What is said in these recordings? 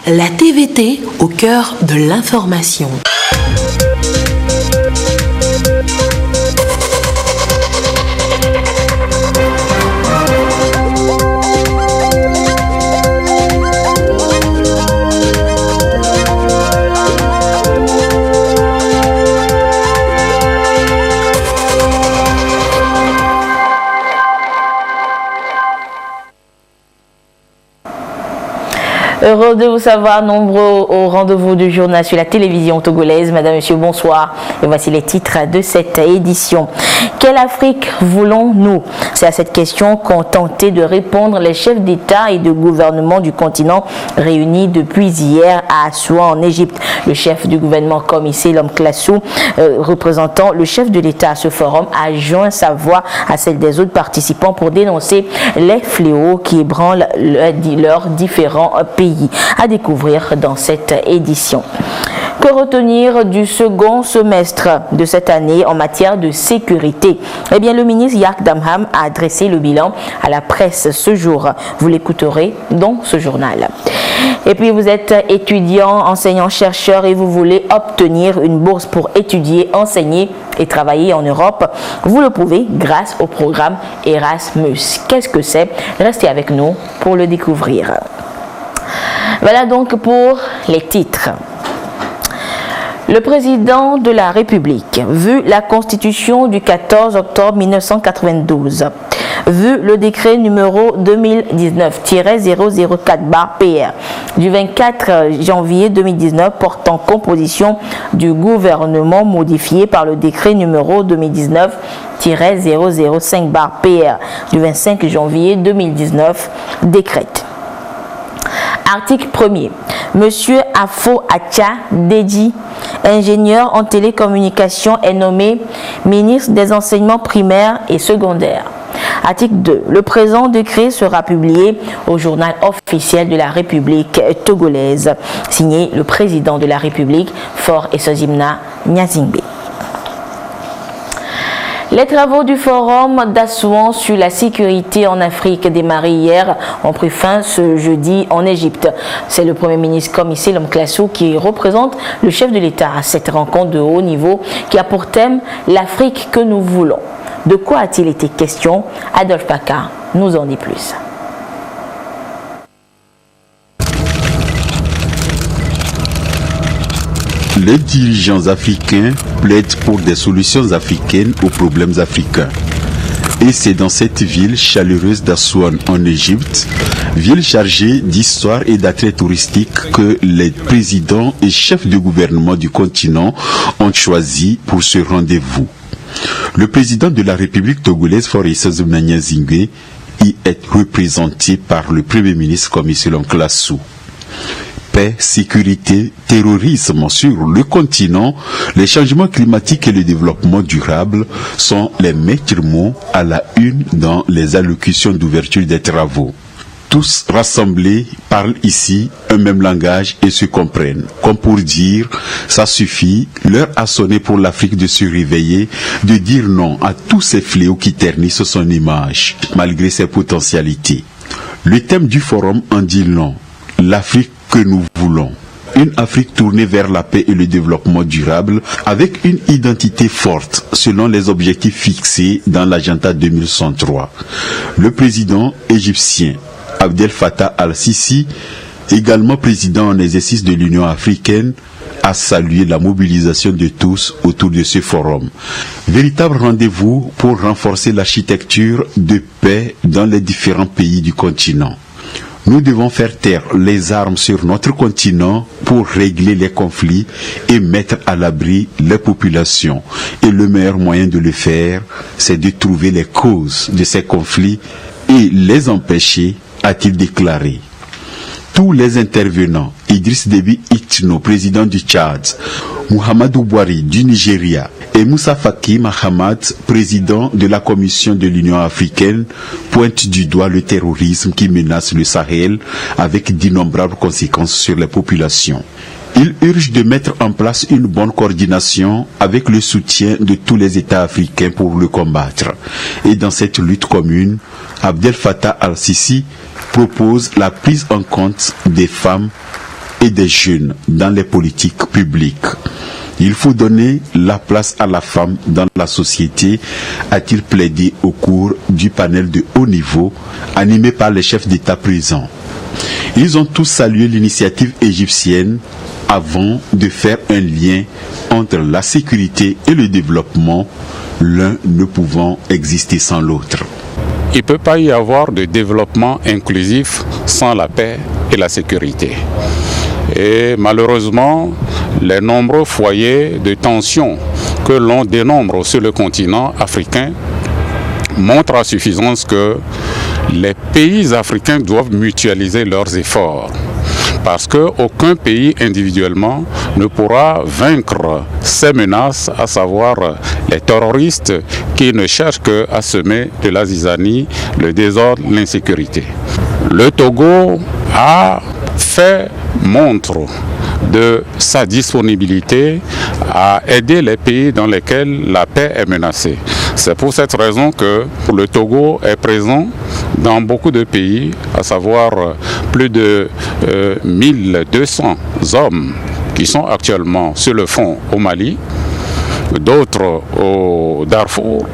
La TVT au cœur de l'information. Heureux de vous savoir nombreux au rendez-vous du journal sur la télévision togolaise. Madame, Monsieur, bonsoir. Et voici les titres de cette édition. Quelle Afrique voulons-nous? C'est à cette question qu'ont tenté de répondre les chefs d'État et de gouvernement du continent réunis depuis hier à Assouan en Égypte. Le chef du gouvernement Komi Selam Klassou, représentant le chef de l'État à ce forum, a joint sa voix à celle des autres participants pour dénoncer les fléaux qui ébranlent leurs différents pays. À découvrir dans cette édition. Que retenir du second semestre de cette année en matière de sécurité? Eh bien, le ministre Yak Damham a adressé le bilan à la presse ce jour. Vous l'écouterez dans ce journal. Et puis, vous êtes étudiant, enseignant, chercheur et vous voulez obtenir une bourse pour étudier, enseigner et travailler en Europe. Vous le pouvez grâce au programme Erasmus. Qu'est-ce que c'est? Restez avec nous pour le découvrir. Voilà donc pour les titres. Le président de la République, vu la Constitution du 14 octobre 1992, vu le décret numéro 2019-004-PR du 24 janvier 2019 portant composition du gouvernement modifié par le décret numéro 2019-005-PR du 25 janvier 2019, décrète. Article 1er. Monsieur Afo Acha Deji, ingénieur en télécommunications, est nommé ministre des enseignements primaires et secondaires. Article 2. Le présent décret sera publié au journal officiel de la République togolaise. Signé le président de la République, Faure Essozimna Nyazingbe. Les travaux du forum d'Assouan sur la sécurité en Afrique démarrés hier ont pris fin ce jeudi en Égypte. C'est le Premier ministre Komi Selam Klassou qui représente le chef de l'État à cette rencontre de haut niveau qui a pour thème l'Afrique que nous voulons. De quoi a-t-il été question? Adolphe Paca nous en dit plus. Les dirigeants africains plaident pour des solutions africaines aux problèmes africains. Et c'est dans cette ville chaleureuse d'Assouan en Égypte, ville chargée d'histoire et d'attraits touristiques, que les présidents et chefs de gouvernement du continent ont choisi pour ce rendez-vous. Le président de la République togolaise, Faure Essozimna Nyazingbe, y est représenté par le Premier ministre Komi Selam Klassou. Paix, sécurité, terrorisme sur le continent, les changements climatiques et le développement durable sont les maîtres mots à la une dans les allocutions d'ouverture des travaux. Tous rassemblés parlent ici un même langage et se comprennent. Comme pour dire, ça suffit, l'heure a sonné pour l'Afrique de se réveiller, de dire non à tous ces fléaux qui ternissent son image, malgré ses potentialités. Le thème du forum en dit long. L'Afrique que nous voulons. Une Afrique tournée vers la paix et le développement durable avec une identité forte selon les objectifs fixés dans l'agenda 2063. Le président égyptien Abdel Fattah al-Sisi, également président en exercice de l'Union africaine, a salué la mobilisation de tous autour de ce forum. Véritable rendez-vous pour renforcer l'architecture de paix dans les différents pays du continent. Nous devons faire taire les armes sur notre continent pour régler les conflits et mettre à l'abri les populations. Et le meilleur moyen de le faire, c'est de trouver les causes de ces conflits et les empêcher, a-t-il déclaré. Tous les intervenants, Idriss Déby Itno, président du Tchad, Muhammadu Buhari du Nigeria et Moussa Faki Mahamat, président de la Commission de l'Union africaine, pointent du doigt le terrorisme qui menace le Sahel avec d'innombrables conséquences sur les populations. Il urge de mettre en place une bonne coordination avec le soutien de tous les États africains pour le combattre. Et dans cette lutte commune, Abdel Fattah al-Sisi propose la prise en compte des femmes et des jeunes dans les politiques publiques. Il faut donner la place à la femme dans la société, a-t-il plaidé au cours du panel de haut niveau animé par les chefs d'État présents. Ils ont tous salué l'initiative égyptienne avant de faire un lien entre la sécurité et le développement, l'un ne pouvant exister sans l'autre. Il ne peut pas y avoir de développement inclusif sans la paix et la sécurité. Et malheureusement, les nombreux foyers de tension que l'on dénombre sur le continent africain montrent à suffisance que les pays africains doivent mutualiser leurs efforts. Parce qu'aucun pays individuellement ne pourra vaincre ces menaces, à savoir les terroristes qui ne cherchent qu'à semer de la zizanie, le désordre, l'insécurité. Le Togo a fait montre de sa disponibilité à aider les pays dans lesquels la paix est menacée. C'est pour cette raison que le Togo est présent dans beaucoup de pays, à savoir plus de 1200 hommes qui sont actuellement sur le front au Mali, d'autres au Darfour,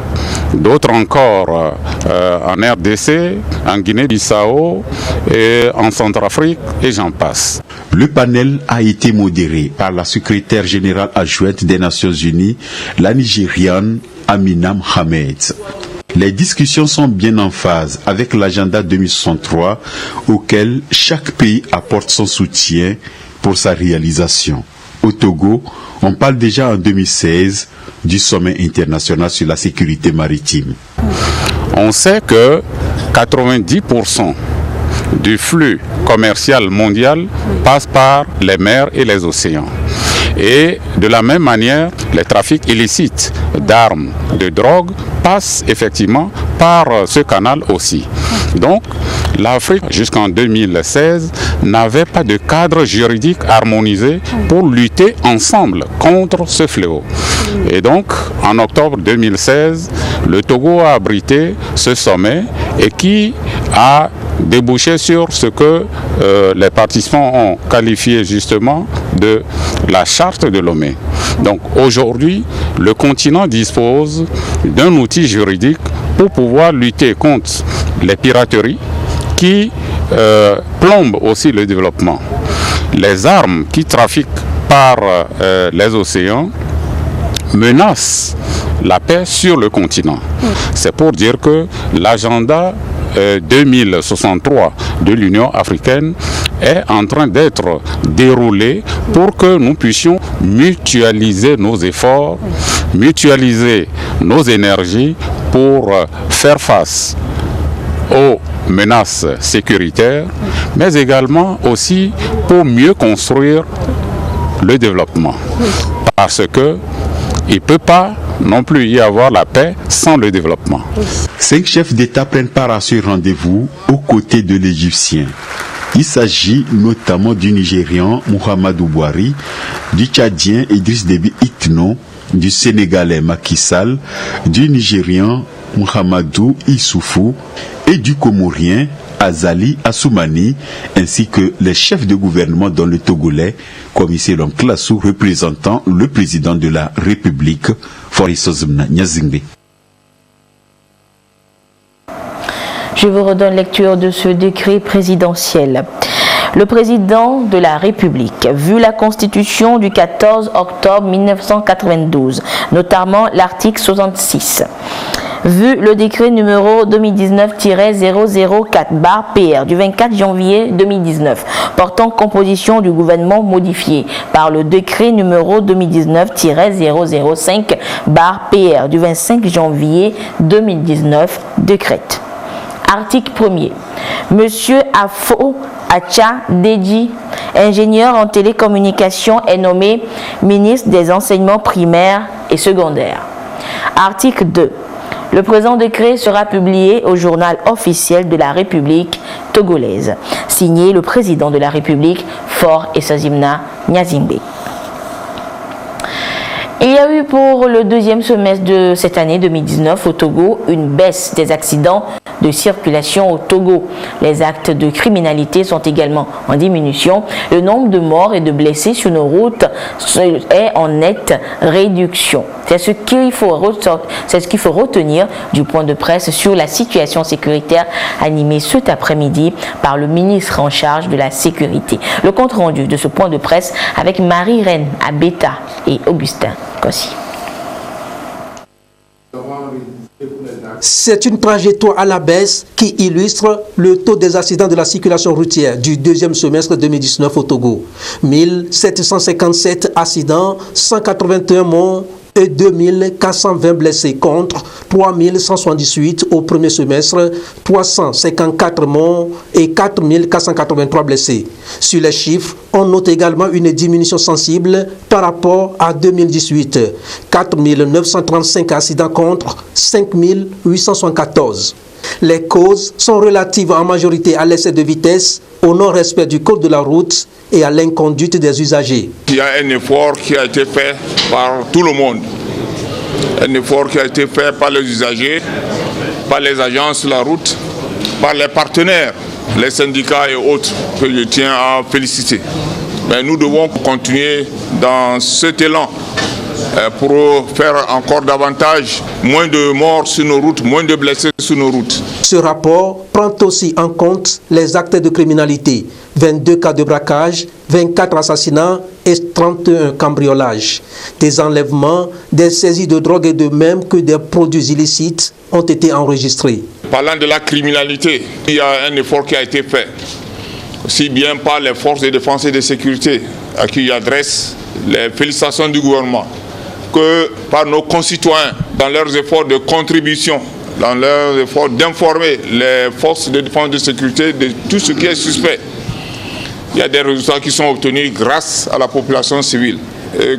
d'autres encore en RDC, en Guinée-Bissau et en Centrafrique, et j'en passe. Le panel a été modéré par la secrétaire générale adjointe des Nations Unies, la Nigériane Amina Mohamed. Les discussions sont bien en phase avec l'agenda 2063 auquel chaque pays apporte son soutien pour sa réalisation. Au Togo, on parle déjà en 2016 du sommet international sur la sécurité maritime. On sait que 90% du flux commercial mondial passe par les mers et les océans. Et de la même manière, les trafics illicites d'armes, de drogue passent effectivement par ce canal aussi. Donc, l'Afrique, jusqu'en 2016, n'avait pas de cadre juridique harmonisé pour lutter ensemble contre ce fléau. Et donc, en octobre 2016, le Togo a abrité ce sommet et qui a débouché sur ce que les participants ont qualifié justement de la charte de Lomé. Donc aujourd'hui, le continent dispose d'un outil juridique pour pouvoir lutter contre les pirateries qui plombent aussi le développement. Les armes qui trafiquent par les océans menacent la paix sur le continent. C'est pour dire que l'agenda 2063 de l'Union africaine est en train d'être déroulé pour que nous puissions mutualiser nos efforts, mutualiser nos énergies pour faire face aux menaces sécuritaires, mais également aussi pour mieux construire le développement. Parce que il ne peut pas non plus y avoir la paix sans le développement. 5 chefs d'État prennent part à ce rendez-vous aux côtés de l'Égyptien. Il s'agit notamment du Nigérian Muhammadu Buhari, du Tchadien Idriss Déby Itno, du Sénégalais Macky Sall, du Nigérian Muhammadu Issoufou et du Comorien Azali Assoumani, ainsi que les chefs de gouvernement dont le Togolais, commissaire Classou, représentant le président de la République, Fabrice Nyazingbe. Je vous redonne lecture de ce décret présidentiel. Le président de la République, vu la Constitution du 14 octobre 1992, notamment l'article 66, vu le décret numéro 2019-004-PR du 24 janvier 2019 portant composition du gouvernement modifié par le décret numéro 2019-005-PR du 25 janvier 2019 décrète. Article 1er. Monsieur Afo Acha Deji, ingénieur en télécommunication, est nommé ministre des enseignements primaires et secondaires. Article 2. Le présent décret sera publié au journal officiel de la République togolaise. Signé le président de la République, Faure Essazimna Nyazingbe. Il y a eu pour le deuxième semestre de cette année 2019 au Togo une baisse des accidents de circulation au Togo. Les actes de criminalité sont également en diminution. Le nombre de morts et de blessés sur nos routes est en nette réduction. C'est ce qu'il faut retenir du point de presse sur la situation sécuritaire animé cet après-midi par le ministre en charge de la sécurité. Le compte rendu de ce point de presse avec Marie-Reine Abeta et Augustin Kossi. C'est une trajectoire à la baisse qui illustre le taux des accidents de la circulation routière du deuxième semestre 2019 au Togo. 1757 accidents, 181 morts et 2420 blessés contre 3178 au premier semestre, 354 morts et 4483 blessés. Sur les chiffres, on note également une diminution sensible par rapport à 2018. 4935 accidents contre 5874. Les causes sont relatives en majorité à l'excès de vitesse, au non-respect du code de la route et à l'inconduite des usagers. Il y a un effort qui a été fait par tout le monde. Un effort qui a été fait par les usagers, par les agences de la route, par les partenaires, les syndicats et autres que je tiens à féliciter. Mais nous devons continuer dans cet élan pour faire encore davantage, moins de morts sur nos routes, moins de blessés sur nos routes. Ce rapport prend aussi en compte les actes de criminalité, 22 cas de braquage, 24 assassinats et 31 cambriolages. Des enlèvements, des saisies de drogue et de même que des produits illicites ont été enregistrés. Parlant de la criminalité, il y a un effort qui a été fait, aussi bien par les forces de défense et de sécurité, à qui j'adresse les félicitations du gouvernement, que par nos concitoyens, dans leurs efforts de contribution, dans leurs efforts d'informer les forces de défense et de sécurité de tout ce qui est suspect. Il y a des résultats qui sont obtenus grâce à la population civile. Et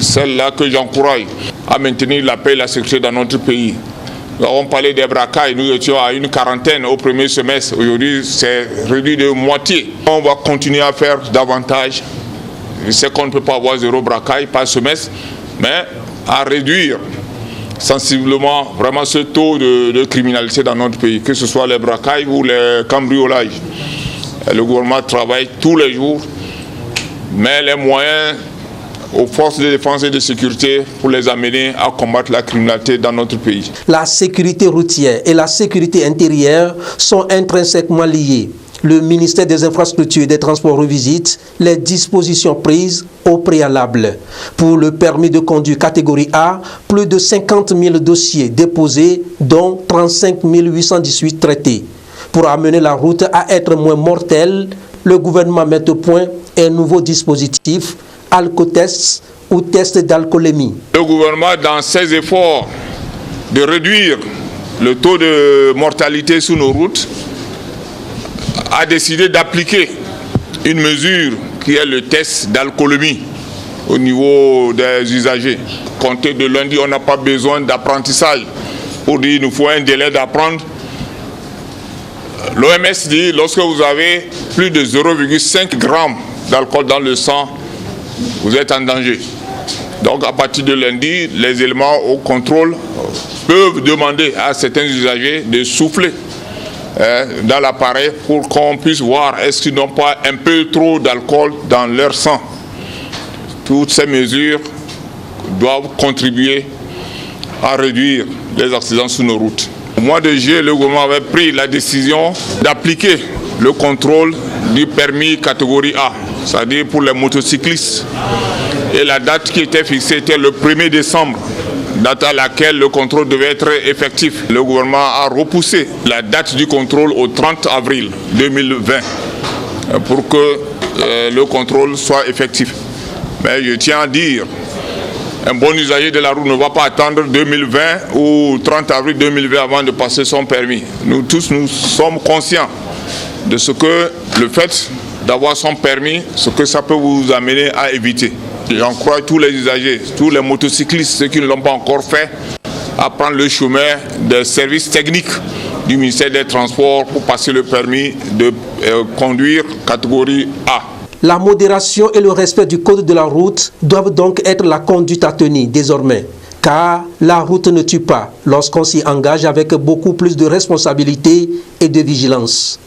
celle-là que j'encourage à maintenir la paix et la sécurité dans notre pays. Nous avons parlé des braquages, nous étions à une quarantaine au premier semestre. Aujourd'hui, c'est réduit de moitié. On va continuer à faire davantage. Je sais qu'on ne peut pas avoir 0 braquage par semestre, mais à réduire sensiblement vraiment ce taux de criminalité dans notre pays, que ce soit les braquages ou les cambriolages. Le gouvernement travaille tous les jours, met les moyens aux forces de défense et de sécurité pour les amener à combattre la criminalité dans notre pays. La sécurité routière et la sécurité intérieure sont intrinsèquement liées. Le ministère des Infrastructures et des Transports revisite les dispositions prises au préalable. Pour le permis de conduire catégorie A, plus de 50 000 dossiers déposés, dont 35 818 traités. Pour amener la route à être moins mortelle, le gouvernement met au point un nouveau dispositif, alcotest ou test d'alcoolémie. Le gouvernement, dans ses efforts de réduire le taux de mortalité sur nos routes, a décidé d'appliquer une mesure qui est le test d'alcoolémie au niveau des usagers. Compté de lundi, on n'a pas besoin d'apprentissage pour dire qu'il nous faut un délai d'apprendre. L'OMS dit lorsque vous avez plus de 0,5 g d'alcool dans le sang, vous êtes en danger. Donc à partir de lundi, les éléments au contrôle peuvent demander à certains usagers de souffler dans l'appareil pour qu'on puisse voir est-ce qu'ils n'ont pas un peu trop d'alcool dans leur sang. Toutes ces mesures doivent contribuer à réduire les accidents sur nos routes. Au mois de juillet, le gouvernement avait pris la décision d'appliquer le contrôle du permis catégorie A, c'est-à-dire pour les motocyclistes. Et la date qui était fixée était le 1er décembre, date à laquelle le contrôle devait être effectif. Le gouvernement a repoussé la date du contrôle au 30 avril 2020 pour que le contrôle soit effectif. Mais je tiens à dire, un bon usager de la route ne va pas attendre 2020 ou 30 avril 2020 avant de passer son permis. Nous tous, nous sommes conscients de ce que le fait d'avoir son permis, ce que ça peut vous amener à éviter. J'encourage tous les usagers, tous les motocyclistes, ceux qui ne l'ont pas encore fait, à prendre le chemin des services techniques du ministère des Transports pour passer le permis de conduire catégorie A. La modération et le respect du code de la route doivent donc être la conduite à tenir désormais. Car la route ne tue pas lorsqu'on s'y engage avec beaucoup plus de responsabilité et de vigilance.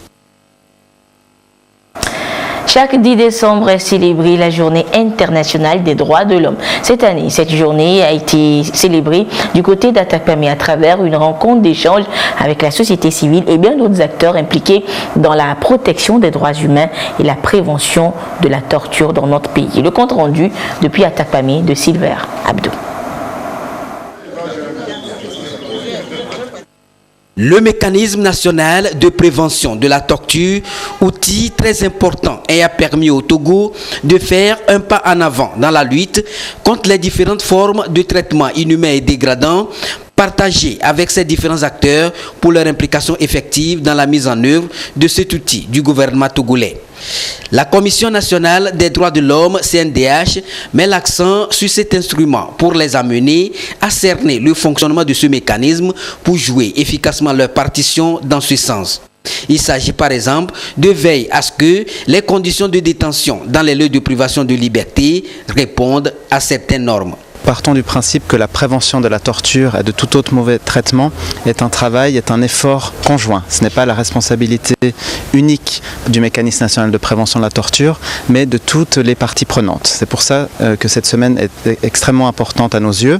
Chaque 10 décembre est célébrée la journée internationale des droits de l'homme. Cette année, cette journée a été célébrée du côté d'Atakpamé à travers une rencontre d'échange avec la société civile et bien d'autres acteurs impliqués dans la protection des droits humains et la prévention de la torture dans notre pays. Le compte rendu depuis Atakpamé de Silver Abdou. Le mécanisme national de prévention de la torture, outil très important, a permis au Togo de faire un pas en avant dans la lutte contre les différentes formes de traitement inhumain et dégradant partagé avec ces différents acteurs pour leur implication effective dans la mise en œuvre de cet outil du gouvernement togolais. La Commission nationale des droits de l'homme, CNDH, met l'accent sur cet instrument pour les amener à cerner le fonctionnement de ce mécanisme pour jouer efficacement leur partition dans ce sens. Il s'agit par exemple de veiller à ce que les conditions de détention dans les lieux de privation de liberté répondent à certaines normes. Partons du principe que la prévention de la torture et de tout autre mauvais traitement est un travail, est un effort conjoint. Ce n'est pas la responsabilité unique du mécanisme national de prévention de la torture, mais de toutes les parties prenantes. C'est pour ça que cette semaine est extrêmement importante à nos yeux.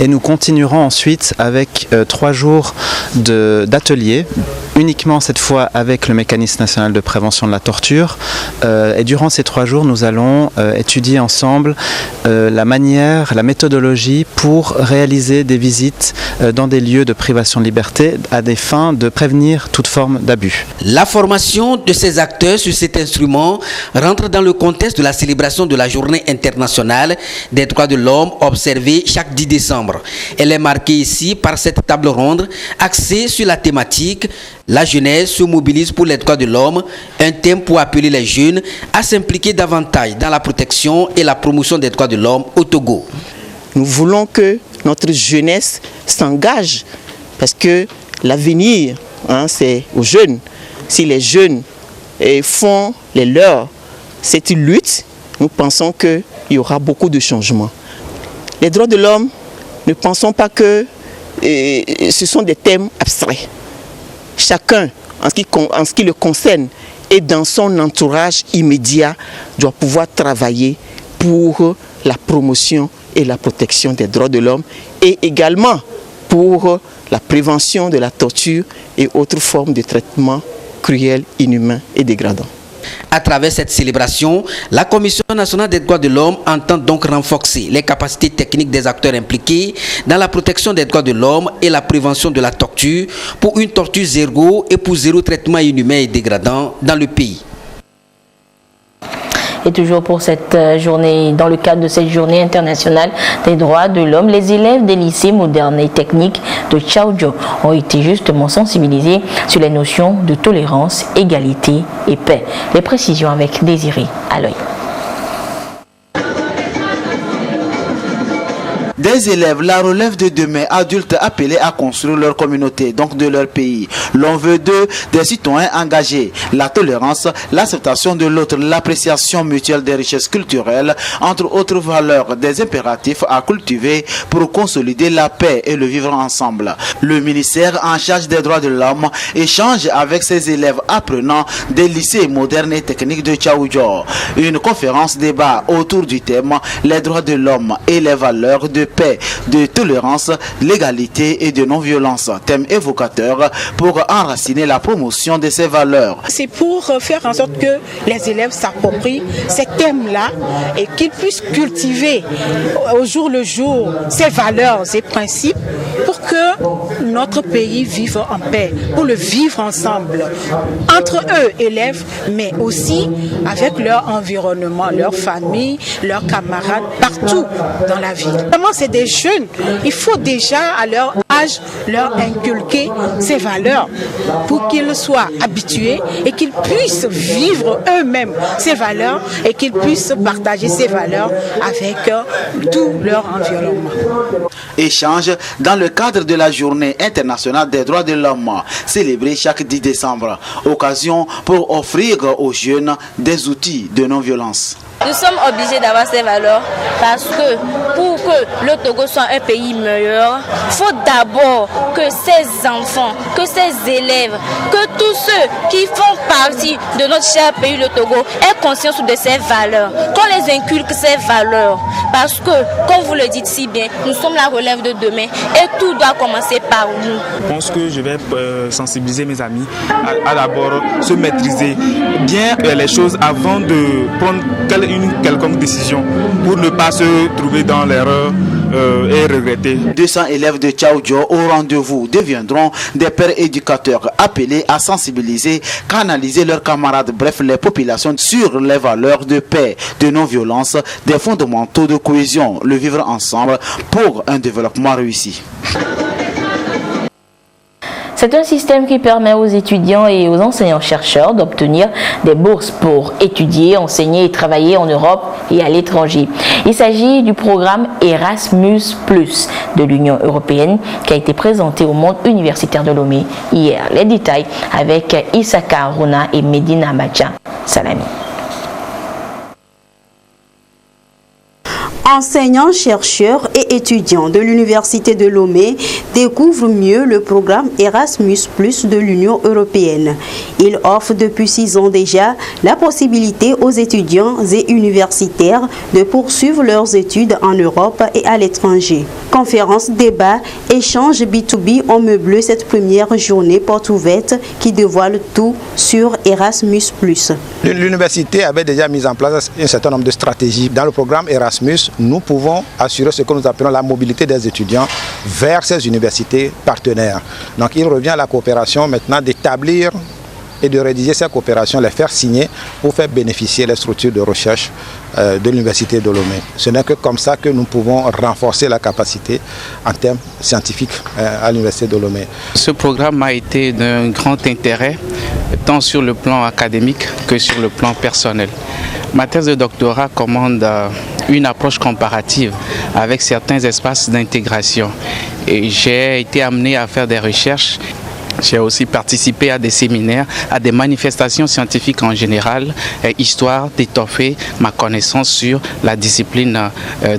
Et nous continuerons ensuite avec 3 jours d'ateliers, uniquement cette fois avec le mécanisme national de prévention de la torture. Et durant ces 3 jours, nous allons étudier ensemble la manière, la méthodologie pour réaliser des visites dans des lieux de privation de liberté à des fins de prévenir toute forme d'abus. La formation de ces acteurs sur cet instrument rentre dans le contexte de la célébration de la Journée internationale des droits de l'homme observée chaque 10 décembre. Elle est marquée ici par cette table ronde axée sur la thématique « La jeunesse se mobilise pour les droits de l'homme », un thème pour appeler les jeunes à s'impliquer davantage dans la protection et la promotion des droits de l'homme au Togo. Nous voulons que notre jeunesse s'engage parce que l'avenir, c'est aux jeunes. Si les jeunes font les leurs, cette lutte, nous pensons qu'il y aura beaucoup de changements. Les droits de l'homme, ne pensons pas que ce sont des thèmes abstraits. Chacun, en ce qui le concerne et dans son entourage immédiat, doit pouvoir travailler pour la promotion et la protection des droits de l'homme et également pour la prévention de la torture et autres formes de traitement cruels, inhumains et dégradants. À travers cette célébration, la Commission nationale des droits de l'homme entend donc renforcer les capacités techniques des acteurs impliqués dans la protection des droits de l'homme et la prévention de la torture pour une torture zéro et pour zéro traitement inhumain et dégradant dans le pays. Et toujours pour cette journée, dans le cadre de cette journée internationale des droits de l'homme, les élèves des lycées modernes et techniques de Tchaoudjo ont été justement sensibilisés sur les notions de tolérance, égalité et paix. Les précisions avec Désiré Aloy. Des élèves, la relève de demain, adultes appelés à construire leur communauté, donc de leur pays. L'on veut d'eux des citoyens engagés. La tolérance, l'acceptation de l'autre, l'appréciation mutuelle des richesses culturelles, entre autres valeurs, des impératifs à cultiver pour consolider la paix et le vivre ensemble. Le ministère en charge des droits de l'homme échange avec ses élèves apprenants des lycées modernes et techniques de Tchaoudjo. Une conférence débat autour du thème « Les droits de l'homme et les valeurs de paix, de tolérance, l'égalité et de non-violence », thème évocateur pour enraciner la promotion de ces valeurs. C'est pour faire en sorte que les élèves s'approprient ces thèmes-là et qu'ils puissent cultiver au jour le jour ces valeurs, ces principes pour que notre pays vive en paix, pour le vivre ensemble, entre eux, élèves, mais aussi avec leur environnement, leur famille, leurs camarades, partout dans la ville. C'est des jeunes, il faut déjà à leur âge, leur inculquer ces valeurs pour qu'ils soient habitués et qu'ils puissent vivre eux-mêmes ces valeurs et qu'ils puissent partager ces valeurs avec tout leur environnement. Échange dans le cadre de la Journée internationale des droits de l'homme, célébrée chaque 10 décembre. Occasion pour offrir aux jeunes des outils de non-violence. Nous sommes obligés d'avoir ces valeurs parce que pour que le Togo soit un pays meilleur, il faut d'abord que ces enfants, que ces élèves, que tous ceux qui font partie de notre cher pays, le Togo, aient conscience de ces valeurs, qu'on les inculque ces valeurs. Parce que, comme vous le dites si bien, nous sommes la relève de demain et tout doit commencer par nous. Je pense que je vais sensibiliser mes amis à d'abord se maîtriser bien les choses avant de prendre une quelconque décision pour ne pas se trouver dans l'erreur et regretter. 200 élèves de Tchaoudjo au rendez-vous deviendront des pères éducateurs appelés à sensibiliser, canaliser leurs camarades, bref les populations sur les valeurs de paix, de non-violence, des fondamentaux de cohésion, le vivre ensemble pour un développement réussi. C'est un système qui permet aux étudiants et aux enseignants-chercheurs d'obtenir des bourses pour étudier, enseigner et travailler en Europe et à l'étranger. Il s'agit du programme Erasmus+ de l'Union européenne qui a été présenté au monde universitaire de Lomé hier. Les détails avec Issaka Aruna et Medina Macha Salami. Enseignants, chercheurs et étudiants de l'Université de Lomé découvrent mieux le programme Erasmus+ de l'Union européenne. Il offre depuis 6 ans déjà la possibilité aux étudiants et universitaires de poursuivre leurs études en Europe et à l'étranger. Conférences, débats, échanges B2B ont meublé cette première journée porte ouverte qui dévoile tout sur Erasmus+. L'université avait déjà mis en place un certain nombre de stratégies. Dans le programme Erasmus, nous pouvons assurer ce que nous appelons la mobilité des étudiants vers ces universités partenaires. Donc il revient à la coopération maintenant d'établir et de rédiger ces coopérations, les faire signer pour faire bénéficier les structures de recherche de l'Université de Lomé. Ce n'est que comme ça que nous pouvons renforcer la capacité en termes scientifiques à l'Université de Lomé. Ce programme a été d'un grand intérêt, tant sur le plan académique que sur le plan personnel. Ma thèse de doctorat commande une approche comparative avec certains espaces d'intégration. Et j'ai été amené à faire des recherches. J'ai aussi participé à des séminaires, à des manifestations scientifiques en général, histoire d'étoffer ma connaissance sur la discipline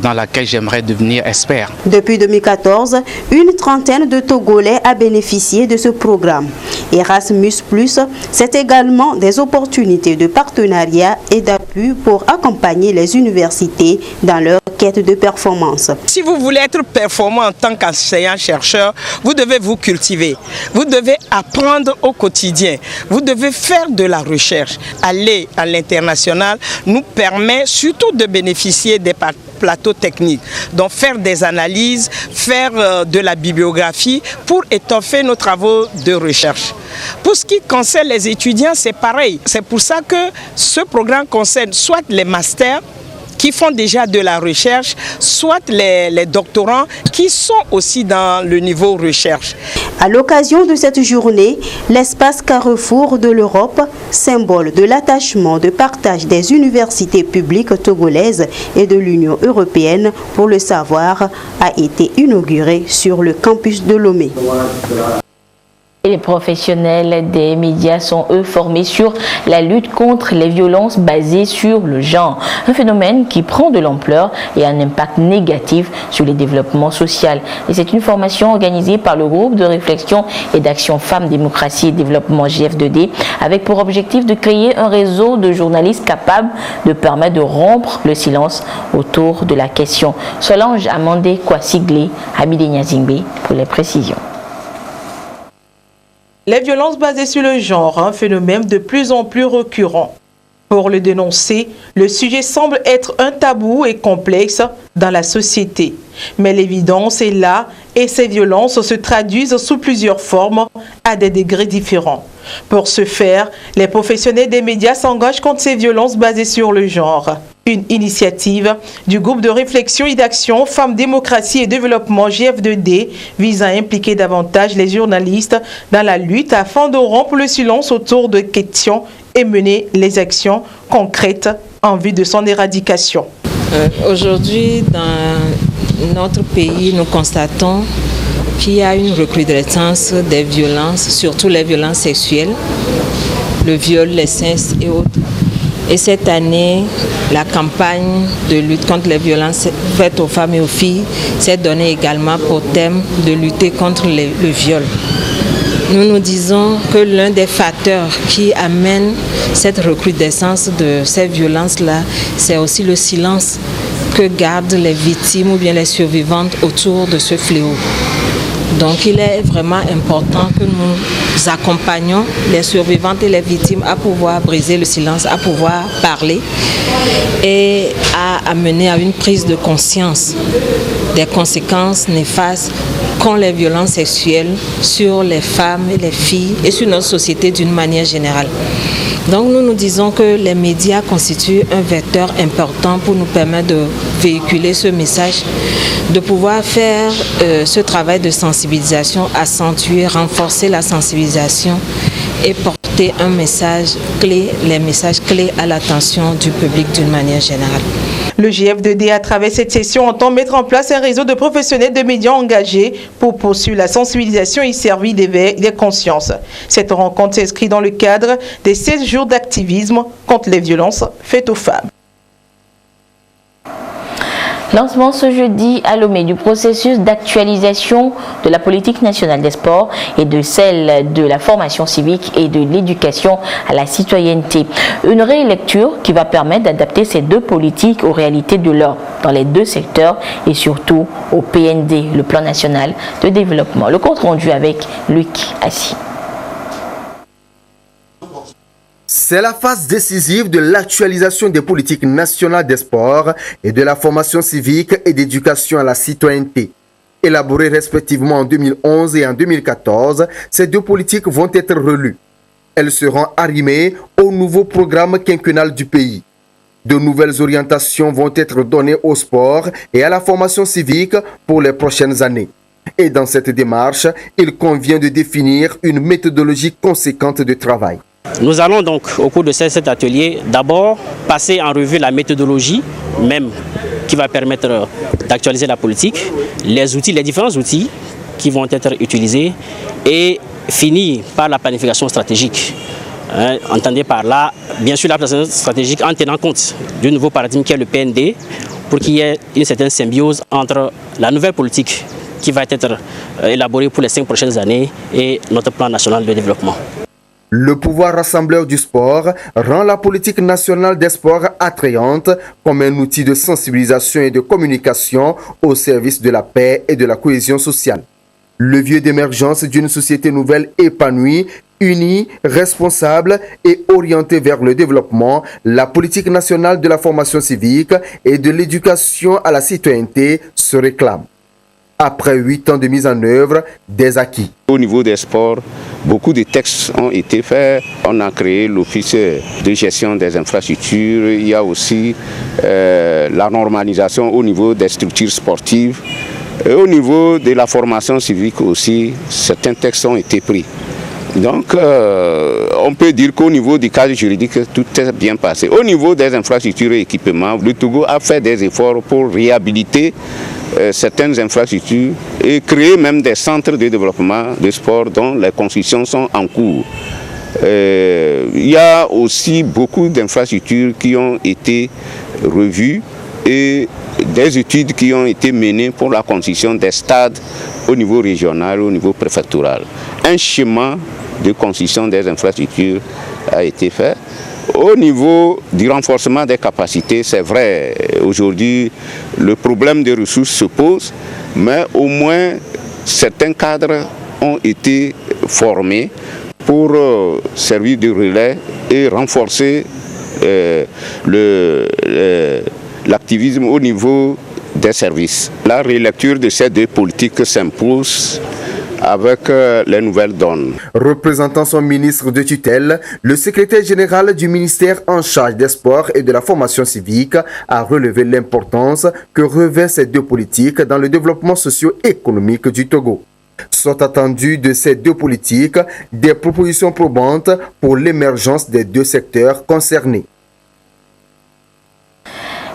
dans laquelle j'aimerais devenir expert. Depuis 2014, une trentaine de Togolais a bénéficié de ce programme. Erasmus+, c'est également des opportunités de partenariat et d'appui pour accompagner les universités dans leur quête de performance. Si vous voulez être performant en tant qu'enseignant-chercheur, vous devez vous cultiver. Vous devez apprendre au quotidien. Vous devez faire de la recherche. Aller à l'international nous permet surtout de bénéficier des plateaux techniques. Donc faire des analyses, faire de la bibliographie pour étoffer nos travaux de recherche. Pour ce qui concerne les étudiants, c'est pareil. C'est pour ça que ce programme concerne soit les masters qui font déjà de la recherche, soit les doctorants qui sont aussi dans le niveau recherche. À l'occasion de cette journée, l'espace Carrefour de l'Europe, symbole de l'attachement de partage des universités publiques togolaises et de l'Union européenne pour le savoir, a été inauguré sur le campus de Lomé. Et les professionnels des médias sont eux formés sur la lutte contre les violences basées sur le genre. Un phénomène qui prend de l'ampleur et a un impact négatif sur le développement social. Et c'est une formation organisée par le groupe de réflexion et d'action Femmes, Démocratie et Développement GF2D avec pour objectif de créer un réseau de journalistes capables de permettre de rompre le silence autour de la question. Solange Amandé Kwasiglé, Abidé Nyazingbe pour les précisions. Les violences basées sur le genre, un phénomène de plus en plus récurrent. Pour le dénoncer, le sujet semble être un tabou et complexe dans la société. Mais l'évidence est là et ces violences se traduisent sous plusieurs formes à des degrés différents. Pour ce faire, les professionnels des médias s'engagent contre ces violences basées sur le genre. Une initiative du groupe de réflexion et d'action Femmes, Démocratie et Développement GF2D vise à impliquer davantage les journalistes dans la lutte afin de rompre le silence autour de questions et mener les actions concrètes en vue de son éradication. Aujourd'hui, dans notre pays, nous constatons qu'il y a une recrudescence des violences, surtout les violences sexuelles, le viol, l'inceste et autres. Et cette année, la campagne de lutte contre les violences faites aux femmes et aux filles s'est donnée également pour thème de lutter contre le viol. Nous nous disons que l'un des facteurs qui amène cette recrudescence de ces violences-là, c'est aussi le silence que gardent les victimes ou bien les survivantes autour de ce fléau. Donc il est vraiment important que nous accompagnions les survivantes et les victimes à pouvoir briser le silence, à pouvoir parler et à amener à une prise de conscience des conséquences néfastes qu'ont les violences sexuelles sur les femmes et les filles et sur notre société d'une manière générale. Donc nous nous disons que les médias constituent un vecteur important pour nous permettre de véhiculer ce message, de pouvoir faire ce travail de sensibilisation, accentuer, renforcer la sensibilisation et porter un message clé, les messages clés à l'attention du public d'une manière générale. Le GF2D, à travers cette session, entend mettre en place un réseau de professionnels de médias engagés pour poursuivre la sensibilisation et servir d'éveil des consciences. Cette rencontre s'inscrit dans le cadre des 16 jours d'activisme contre les violences faites aux femmes. Lancement ce jeudi à Lomé du processus d'actualisation de la politique nationale des sports et de celle de la formation civique et de l'éducation à la citoyenneté. Une rélecture qui va permettre d'adapter ces deux politiques aux réalités de l'heure dans les deux secteurs et surtout au PND, le plan national de développement. Le compte rendu avec Luc Assis. C'est la phase décisive de l'actualisation des politiques nationales des sports et de la formation civique et d'éducation à la citoyenneté. Élaborées respectivement en 2011 et en 2014, ces deux politiques vont être relues. Elles seront arrimées au nouveau programme quinquennal du pays. De nouvelles orientations vont être données au sport et à la formation civique pour les prochaines années. Et dans cette démarche, il convient de définir une méthodologie conséquente de travail. Nous allons donc, au cours de cet atelier, d'abord passer en revue la méthodologie même qui va permettre d'actualiser la politique, les outils, les différents outils qui vont être utilisés et finir par la planification stratégique. Entendez par là, bien sûr, la planification stratégique en tenant compte du nouveau paradigme qui est le PND pour qu'il y ait une certaine symbiose entre la nouvelle politique qui va être élaborée pour les 5 prochaines années et notre plan national de développement. Le pouvoir rassembleur du sport rend la politique nationale des sports attrayante comme un outil de sensibilisation et de communication au service de la paix et de la cohésion sociale. Levier d'émergence d'une société nouvelle épanouie, unie, responsable et orientée vers le développement, la politique nationale de la formation civique et de l'éducation à la citoyenneté se réclame. Après 8 ans de mise en œuvre, des acquis. Au niveau des sports, beaucoup de textes ont été faits. On a créé l'office de gestion des infrastructures. Il y a aussi la normalisation au niveau des structures sportives. Et au niveau de la formation civique aussi, certains textes ont été pris. Donc, on peut dire qu'au niveau du cadre juridique, tout est bien passé. Au niveau des infrastructures et équipements, le Togo a fait des efforts pour réhabiliter certaines infrastructures et créer même des centres de développement de sport dont les constructions sont en cours. Il y a aussi beaucoup d'infrastructures qui ont été revues et des études qui ont été menées pour la construction des stades au niveau régional, au niveau préfectoral. Un schéma de construction des infrastructures a été fait. Au niveau du renforcement des capacités, c'est vrai, aujourd'hui le problème des ressources se pose, mais au moins certains cadres ont été formés pour servir de relais et renforcer l'activisme au niveau des services. La relecture de ces deux politiques s'impose avec les nouvelles donnes. Représentant son ministre de tutelle, le secrétaire général du ministère en charge des sports et de la formation civique a relevé l'importance que revêtent ces deux politiques dans le développement socio-économique du Togo. Sont attendues de ces deux politiques des propositions probantes pour l'émergence des deux secteurs concernés.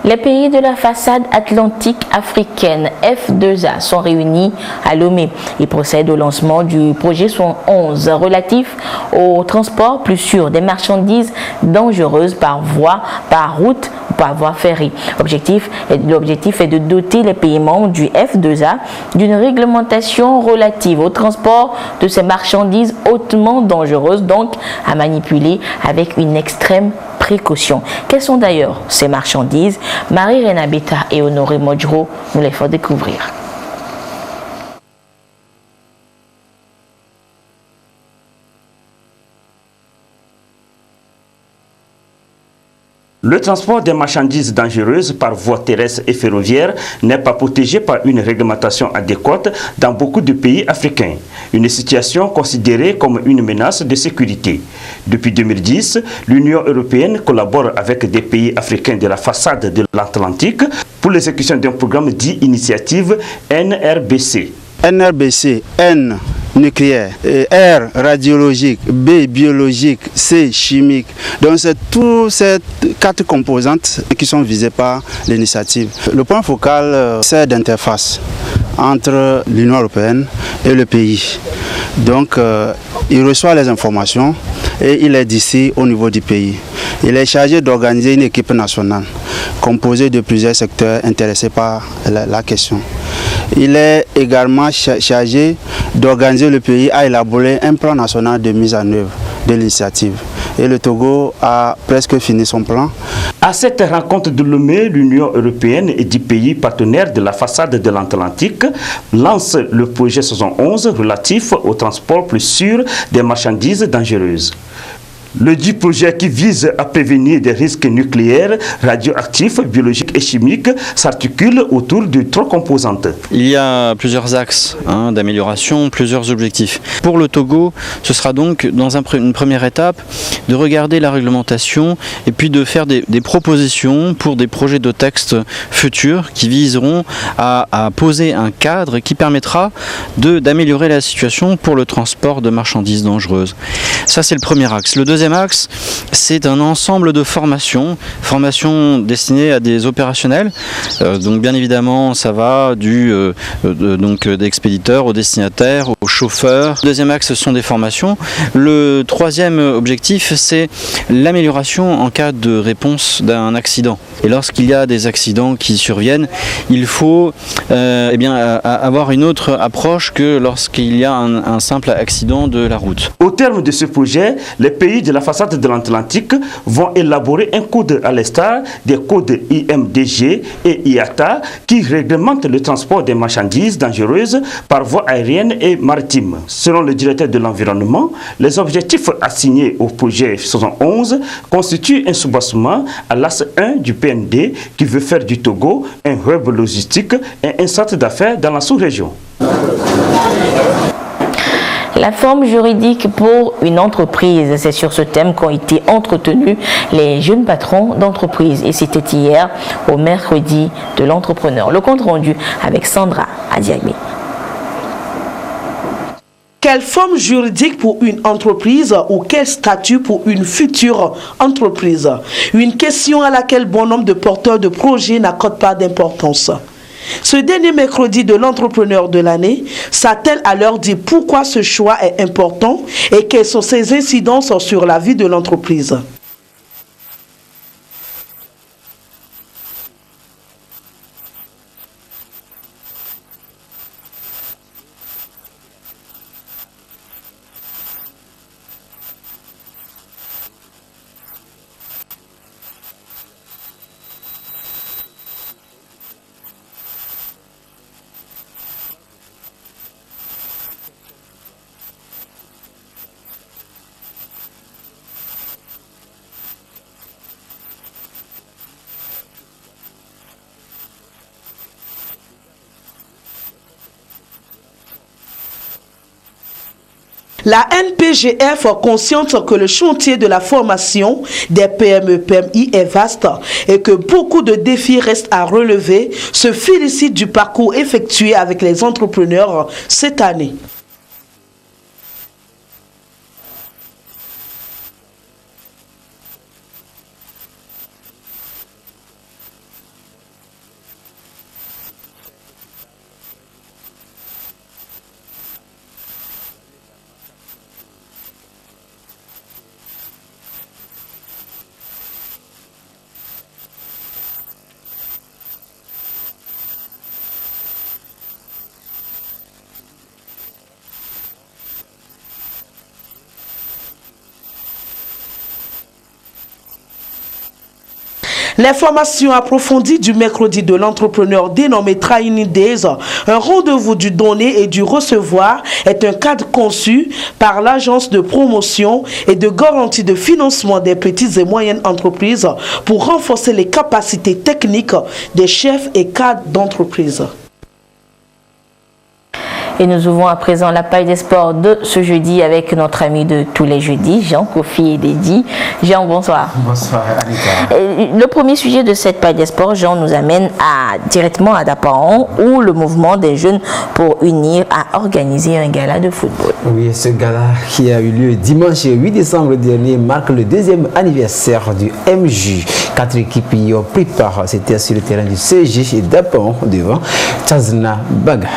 Les pays de la façade atlantique africaine F2A sont réunis à Lomé. Ils procèdent au lancement du projet 111 relatif au transport plus sûr des marchandises dangereuses par voie, par route ou par voie ferrée. L'objectif est de doter les pays membres du F2A d'une réglementation relative au transport de ces marchandises hautement dangereuses, donc à manipuler avec une extrême précaution. Quelles sont d'ailleurs ces marchandises? Marie-Réna Beta et Honoré Modjro nous les font découvrir. Le transport des marchandises dangereuses par voie terrestre et ferroviaire n'est pas protégé par une réglementation adéquate dans beaucoup de pays africains. Une situation considérée comme une menace de sécurité. Depuis 2010, l'Union européenne collabore avec des pays africains de la façade de l'Atlantique pour l'exécution d'un programme dit Initiative NRBC. NRBC, N nucléaire, R radiologique, B biologique, C chimique. Donc c'est toutes ces 4 composantes qui sont visées par l'initiative. Le point focal c'est d'interface entre l'Union européenne et le pays. Donc il reçoit les informations et il est d'ici au niveau du pays. Il est chargé d'organiser une équipe nationale composée de plusieurs secteurs intéressés par la question. Il est également chargé d'organiser le pays à élaborer un plan national de mise en œuvre de l'initiative. Et le Togo a presque fini son plan. À cette rencontre de Lomé, l'Union européenne et 10 pays partenaires de la façade de l'Atlantique lancent le projet 111 relatif au transport plus sûr des marchandises dangereuses. Le dit projet qui vise à prévenir des risques nucléaires, radioactifs, biologiques et chimiques s'articule autour de 3 composantes. Il y a plusieurs axes d'amélioration, plusieurs objectifs. Pour le Togo, ce sera donc dans une première étape de regarder la réglementation et puis de faire des propositions pour des projets de texte futurs qui viseront à poser un cadre qui permettra d'améliorer la situation pour le transport de marchandises dangereuses. Ça, c'est le premier axe. Le deuxième axe, c'est un ensemble de formations destinées à des opérationnels. Donc bien évidemment, ça va d'expéditeurs aux destinataires, aux chauffeurs. Le deuxième axe, ce sont des formations. Le troisième objectif, c'est l'amélioration en cas de réponse d'un accident. Et lorsqu'il y a des accidents qui surviennent, il faut avoir une autre approche que lorsqu'il y a un simple accident de la route. Au terme de ce projet, les pays de la façade de l'Atlantique vont élaborer un code à l'instar des codes IMDG et IATA qui réglementent le transport des marchandises dangereuses par voie aérienne et maritime. Selon le directeur de l'environnement, les objectifs assignés au projet 111 constituent un soubassement à l'axe 1 du PND qui veut faire du Togo un hub logistique et un centre d'affaires dans la sous-région. La forme juridique pour une entreprise, c'est sur ce thème qu'ont été entretenus les jeunes patrons d'entreprise. Et c'était hier au mercredi de l'entrepreneur. Le compte rendu avec Sandra Adiagbe. Quelle forme juridique pour une entreprise ou quel statut pour une future entreprise? Une question à laquelle bon nombre de porteurs de projets n'accordent pas d'importance. Ce dernier mercredi de l'entrepreneur de l'année s'attelle à leur dire pourquoi ce choix est important et quelles sont ses incidences sur la vie de l'entreprise. La NPGF, consciente que le chantier de la formation des PME-PMI est vaste et que beaucoup de défis restent à relever, se félicite du parcours effectué avec les entrepreneurs cette année. Les formations approfondies du mercredi de l'entrepreneur dénommé Training Days, un rendez-vous du donner et du recevoir, est un cadre conçu par l'agence de promotion et de garantie de financement des petites et moyennes entreprises pour renforcer les capacités techniques des chefs et cadres d'entreprise. Et nous ouvrons à présent la page des sports de ce jeudi avec notre ami de tous les jeudis, Jean, Kofi et Dédi. Jean, bonsoir. Bonsoir, Anita. Le premier sujet de cette page des sports, Jean, nous amène directement à Dapaon, où le mouvement des jeunes pour unir a organisé un gala de football. Oui, ce gala qui a eu lieu dimanche 8 décembre dernier marque le deuxième anniversaire du MJ. 4 équipes y ont pris part. C'était sur le terrain du CG et Dapaon devant Tazna Baga.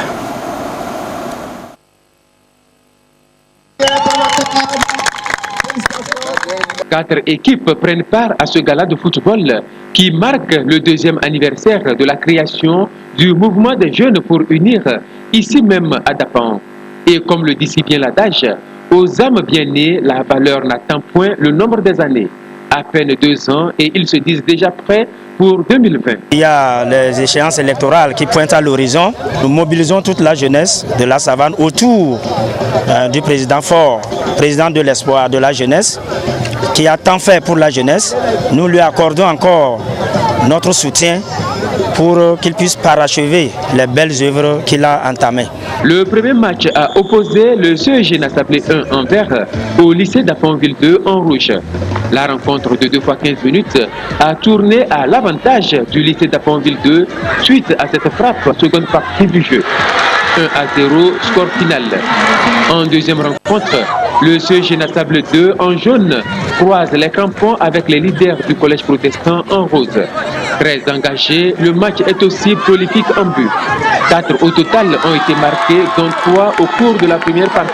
Quatre équipes prennent part à ce gala de football qui marque le deuxième anniversaire de la création du mouvement des jeunes pour unir, ici même à Dapaon. Et comme le dit si bien l'adage, aux âmes bien nées, la valeur n'attend point le nombre des années. À peine 2 ans et ils se disent déjà prêts pour 2020. Il y a les échéances électorales qui pointent à l'horizon. Nous mobilisons toute la jeunesse de la Savane autour du président Fort, président de l'espoir de la jeunesse, qui a tant fait pour la jeunesse. Nous lui accordons encore notre soutien pour qu'il puisse parachever les belles œuvres qu'il a entamées. Le premier match a opposé le CEG Nassablé 1 en vert au lycée d'Aponville 2 en rouge. La rencontre de 2 fois 15 minutes a tourné à l'avantage du lycée d'Aponville 2 suite à cette frappe seconde partie du jeu. 1-0, score final. En deuxième rencontre, le CEG Nassablé 2 en jaune croise les crampons avec les leaders du collège protestant en rose. Très engagé, le match est aussi prolifique en but. 4 au total ont été marqués, dont 3 au cours de la première partie.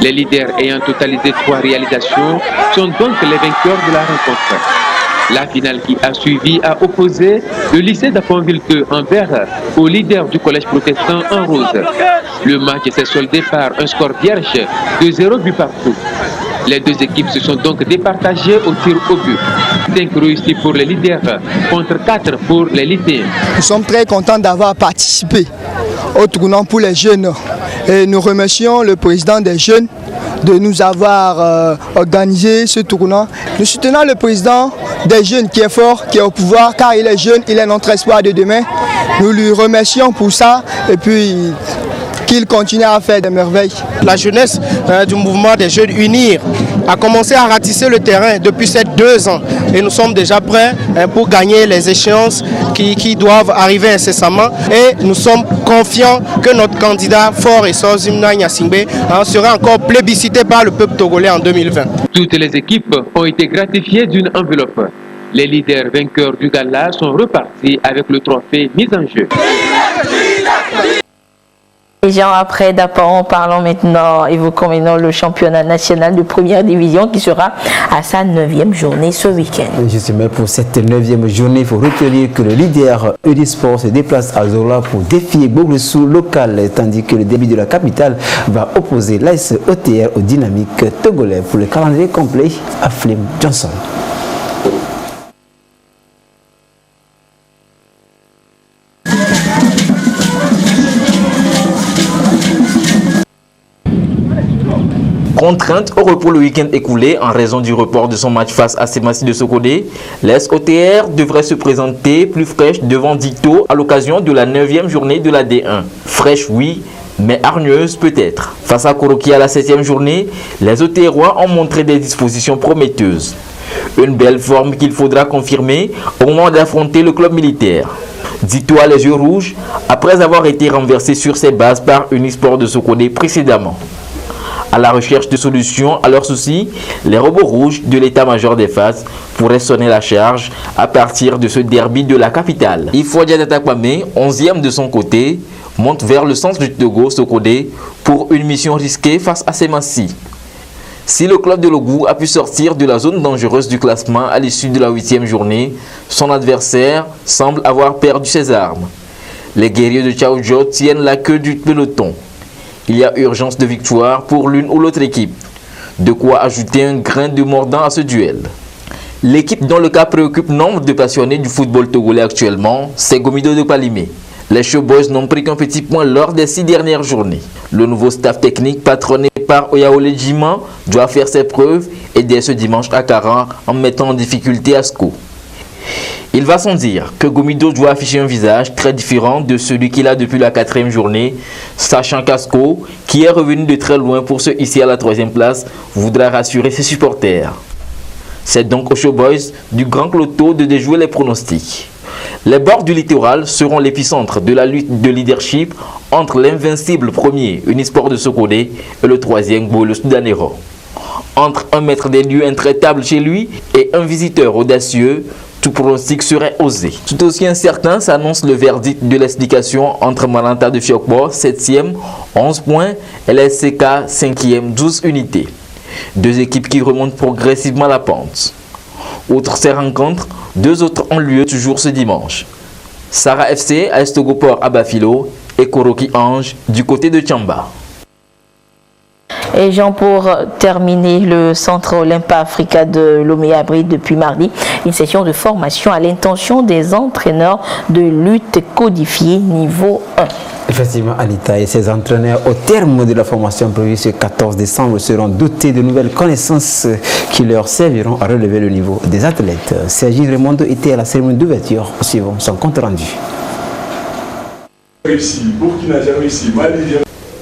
Les leaders ayant totalisé 3 réalisations sont donc les vainqueurs de la rencontre. La finale qui a suivi a opposé le lycée d'Aponville 2 en vert au leader du collège protestant en rose. Le match s'est soldé par un score vierge de 0 but partout. Les deux équipes se sont donc départagées au tir au but. 5 réussis pour les leaders contre 4 pour les lycéens. Nous sommes très contents d'avoir participé au tournant pour les jeunes et nous remercions le président des jeunes de nous avoir organisé ce tournant. Nous soutenons le président des jeunes qui est fort, qui est au pouvoir, car il est jeune, il est notre espoir de demain. Nous lui remercions pour ça et puis qu'il continue à faire des merveilles. La jeunesse du mouvement des jeunes unir a commencé à ratisser le terrain depuis ces 2 ans et nous sommes déjà prêts pour gagner les échéances qui doivent arriver incessamment et nous sommes confiants que notre candidat Fort et Zimna Nyasingbe sera encore plébiscité par le peuple togolais en 2020. Toutes les équipes ont été gratifiées d'une enveloppe. Les leaders vainqueurs du gala sont repartis avec le trophée mis en jeu. Et Jean, après Dapaon, parlons maintenant, évoquons maintenant le championnat national de première division qui sera à sa 9e journée ce week-end. Justement, pour cette 9e journée, il faut retenir que le leader Eudisport se déplace à Zola pour défier Boglesu local, tandis que le début de la capitale va opposer l'AS OTR au dynamique togolais. Pour le calendrier complet, à Flim Johnson. Contrainte au repos le week-end écoulé en raison du report de son match face à Semassi de Sokodé, l'AS OTR devrait se présenter plus fraîche devant Dicto à l'occasion de la 9e journée de la D1. Fraîche oui, mais hargneuse peut-être. Face à Koroki à la 7e journée, les Otérois ont montré des dispositions prometteuses. Une belle forme qu'il faudra confirmer au moment d'affronter le club militaire. Ditois les yeux rouges, après avoir été renversé sur ses bases par Unisport de Sokodé précédemment. À la recherche de solutions à leurs soucis, les robots rouges de l'état-major des FAS pourraient sonner la charge à partir de ce derby de la capitale. Ifouadia Datakwame, 11e de son côté, monte vers le centre du Togo, Sokodé, pour une mission risquée face à Semassi. Si le club de Logou a pu sortir de la zone dangereuse du classement à l'issue de la 8e journée, son adversaire semble avoir perdu ses armes. Les guerriers de Tchaoudjo tiennent la queue du peloton. Il y a urgence de victoire pour l'une ou l'autre équipe. De quoi ajouter un grain de mordant à ce duel. L'équipe dont le cas préoccupe nombre de passionnés du football togolais actuellement, c'est Gomido de Palimé. Les Showboys n'ont pris qu'un petit point lors des 6 dernières journées. Le nouveau staff technique patronné par Oyaole Djima doit faire ses preuves et dès ce dimanche à Karan en mettant en difficulté Asko. Il va sans dire que Gomido doit afficher un visage très différent de celui qu'il a depuis la 4e journée, sachant qu'Asko, qui est revenu de très loin pour se hisser à la 3e place, voudra rassurer ses supporters. C'est donc aux Showboys du Grand Cloto de déjouer les pronostics. Les bords du littoral seront l'épicentre de la lutte de leadership entre l'invincible premier Unisport de Sokodé et le 3e Bolo Soudanero. Entre un maître des lieux intraitable chez lui et un visiteur audacieux, tout pronostic serait osé. Tout aussi incertain s'annonce le verdict de l'explication entre Malanta de Fiokbo, 7e, 11 points, et l'SCK, 5e, 12 unités. Deux équipes qui remontent progressivement la pente. Outre ces rencontres, 2 autres ont lieu toujours ce dimanche. Sarah FC à Estogoport à Bafilo et Koroki Ange du côté de Tchamba. Et Jean, pour terminer, le Centre Olympa Africa de Lomé abrite depuis mardi une session de formation à l'intention des entraîneurs de lutte codifiée niveau 1. Effectivement, Anita, et ses entraîneurs, au terme de la formation prévue ce 14 décembre, seront dotés de nouvelles connaissances qui leur serviront à relever le niveau des athlètes. Sergi Raimondo était à la cérémonie d'ouverture. Suivons son compte rendu.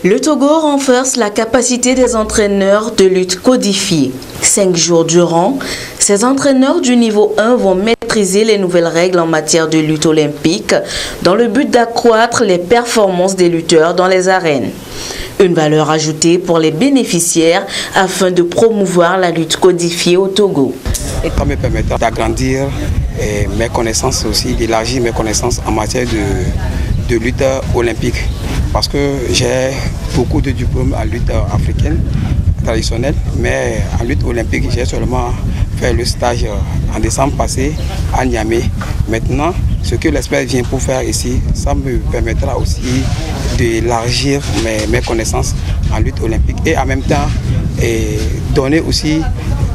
Le Togo renforce la capacité des entraîneurs de lutte codifiée. 5 jours durant, ces entraîneurs du niveau 1 vont maîtriser les nouvelles règles en matière de lutte olympique dans le but d'accroître les performances des lutteurs dans les arènes. Une valeur ajoutée pour les bénéficiaires afin de promouvoir la lutte codifiée au Togo. Ça me permettra d'agrandir mes connaissances aussi, d'élargir mes connaissances en matière de lutte olympique. Parce que j'ai beaucoup de diplômes en lutte africaine traditionnelle, mais en lutte olympique, j'ai seulement fait le stage en décembre passé à Niamey. Maintenant, ce que l'expert vient pour faire ici, ça me permettra aussi d'élargir mes connaissances en lutte olympique et en même temps donner aussi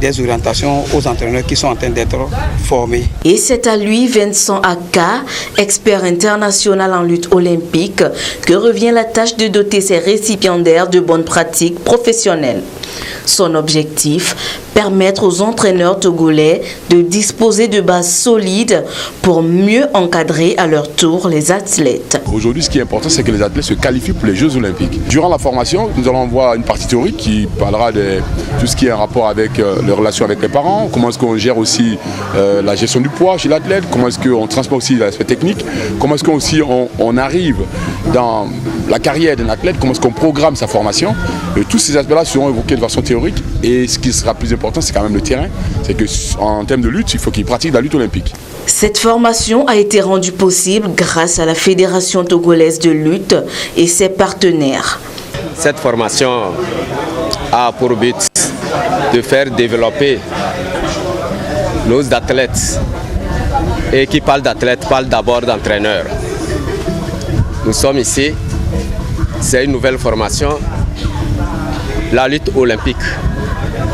des orientations aux entraîneurs qui sont en train d'être formés. Et c'est à lui, Vincent Aka, expert international en lutte olympique, que revient la tâche de doter ses récipiendaires de bonnes pratiques professionnelles. Son objectif, permettre aux entraîneurs togolais de disposer de bases solides pour mieux encadrer à leur tour les athlètes. Aujourd'hui, ce qui est important, c'est que les athlètes se qualifient pour les Jeux olympiques. Durant la formation, nous allons voir une partie théorique qui parlera de tout ce qui est en rapport avec les relations avec les parents, comment est-ce qu'on gère aussi la gestion du poids chez l'athlète, comment est-ce qu'on transporte aussi l'aspect technique, comment est-ce qu'on arrive dans la carrière d'un athlète, comment est-ce qu'on programme sa formation. Et tous ces aspects-là seront évoqués de façon théorique et ce qui sera plus important, c'est quand même le terrain. C'est qu'en termes de lutte, il faut qu'ils pratiquent la lutte olympique. Cette formation a été rendue possible grâce à la Fédération togolaise de lutte et ses partenaires. Cette formation a pour but de faire développer nos athlètes. Et qui parle d'athlètes parle d'abord d'entraîneurs. Nous sommes ici, c'est une nouvelle formation, la lutte olympique.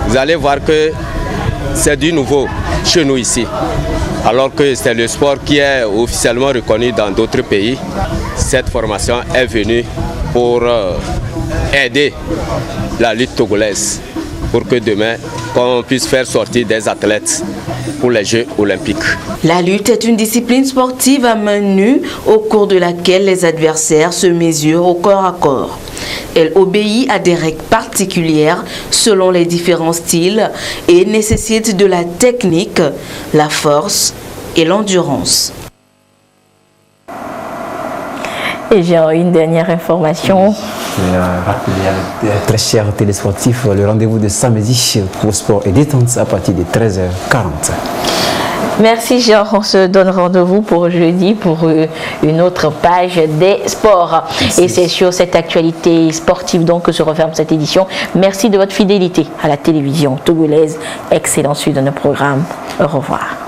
Vous allez voir que c'est du nouveau chez nous ici, alors que c'est le sport qui est officiellement reconnu dans d'autres pays. Cette formation est venue pour aider la lutte togolaise, pour que demain, qu'on puisse faire sortir des athlètes pour les Jeux olympiques. La lutte est une discipline sportive à main nue au cours de laquelle les adversaires se mesurent au corps à corps. Elle obéit à des règles particulières selon les différents styles et nécessite de la technique, la force et l'endurance. Et j'ai une dernière information. Très chers télésportifs, le rendez-vous de samedi pour sport et détente à partir de 13h40. Merci Jean, on se donne rendez-vous pour jeudi pour une autre page des sports. Merci. Et c'est sur cette actualité sportive donc que se referme cette édition. Merci de votre fidélité à la télévision togolaise. Excellente suite de nos programmes. Au revoir.